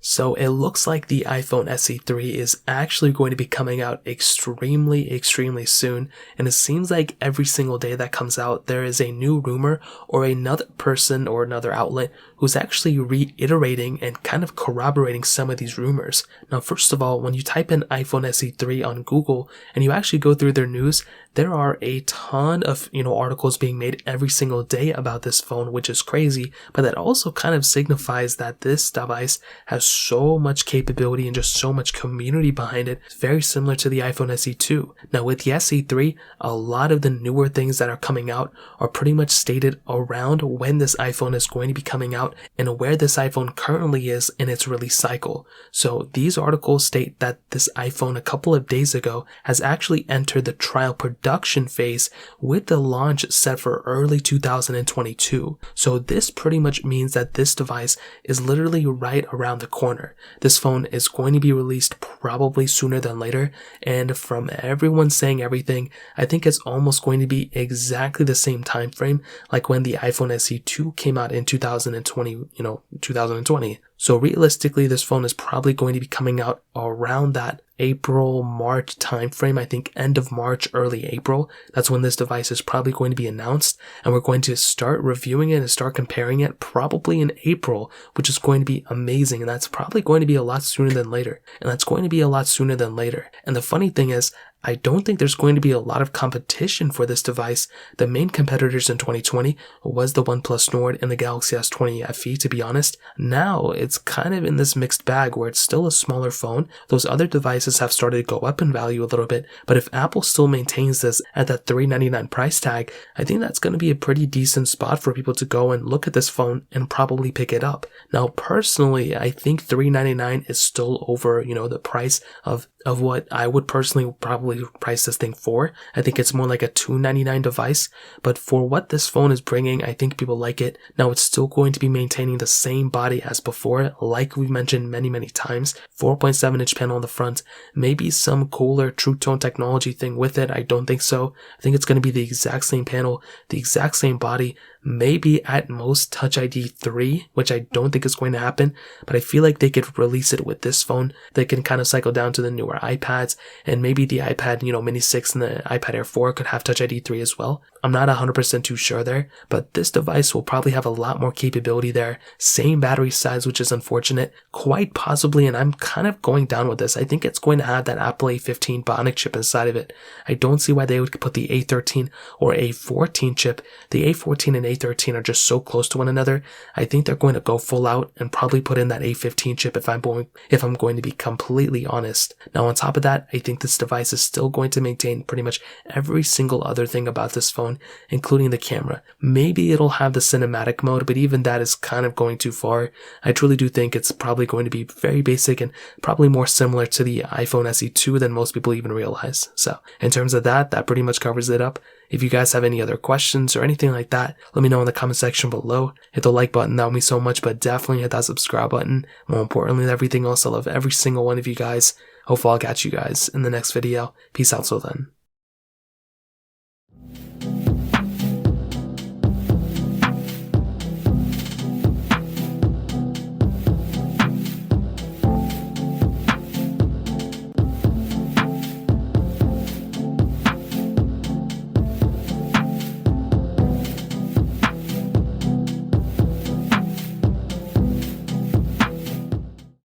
So it looks like the iPhone SE 3 is actually going to be coming out extremely soon, and it seems like every single day that comes out there is a new rumor or another person or another outlet who's actually reiterating and kind of corroborating some of these rumors. Now, first of all, when you type in iPhone SE 3 on Google and you actually go through their news, there are a ton of, articles being made every single day about this phone, which is crazy, but that also kind of signifies that this device has so much capability and just so much community behind it. It's very similar to the iPhone SE 2. Now, with the SE 3, a lot of the newer things that are coming out are pretty much stated around when this iPhone is going to be coming out and where this iPhone currently is in its release cycle. So these articles state that this iPhone a couple of days ago has actually entered the trial production phase with the launch set for early 2022. So this pretty much means that this device is literally right around the corner. This phone is going to be released probably sooner than later, and from everyone saying everything, I think it's almost going to be exactly the same time frame like when the iPhone SE 2 came out in 2020. So realistically, this phone is probably going to be coming out around that April, March timeframe. I think end of March, early April. That's when this device is probably going to be announced, and we're going to start reviewing it and start comparing it probably in April, which is going to be amazing. And that's probably going to be a lot sooner than later. And the funny thing is, I don't think there's going to be a lot of competition for this device. The main competitors in 2020 was the OnePlus Nord and the Galaxy S20 FE, to be honest. Now, it's kind of in this mixed bag where it's still a smaller phone. Those other devices have started to go up in value a little bit, but if Apple still maintains this at that $399 price tag, I think that's going to be a pretty decent spot for people to go and look at this phone and probably pick it up. Now, personally, I think $399 is still over, the price of what I would personally probably price this thing for. I think it's more like a $299 device, but for what this phone is bringing, I think people like it. Now, it's still going to be maintaining the same body as before, like we've mentioned many times. 4.7-inch panel on the front, maybe some cooler True Tone technology thing with it. I don't think so. I think it's going to be the exact same panel, the exact same body, maybe at most Touch ID 3, which I don't think is going to happen, but I feel like they could release it with this phone. They can kind of cycle down to the newer iPads, and maybe the iPad, Mini 6 and the iPad Air 4 could have Touch ID 3 as well. I'm not 100% too sure there, but this device will probably have a lot more capability there. Same battery size, which is unfortunate, quite possibly, and I'm kind of going down with this. I think it's going to have that Apple A15 Bionic chip inside of it. I don't see why they would put the A13 or A14 chip. The A14 and A13 are just so close to one another. I think they're going to go full out and probably put in that A15 chip if I'm going to be completely honest. Now, on top of that, I think this device is still going to maintain pretty much every single other thing about this phone, including the camera. Maybe it'll have the cinematic mode, but even that is kind of going too far. I truly do think it's probably going to be very basic and probably more similar to the iPhone SE 2 than most people even realize. So in terms of that pretty much covers it up. If you guys have any other questions or anything like that, let me know in the comment section below. Hit the like button, that would mean so much, but definitely hit that subscribe button. More importantly than everything else, I love every single one of you guys. Hopefully I'll catch you guys in the next video. Peace out till then.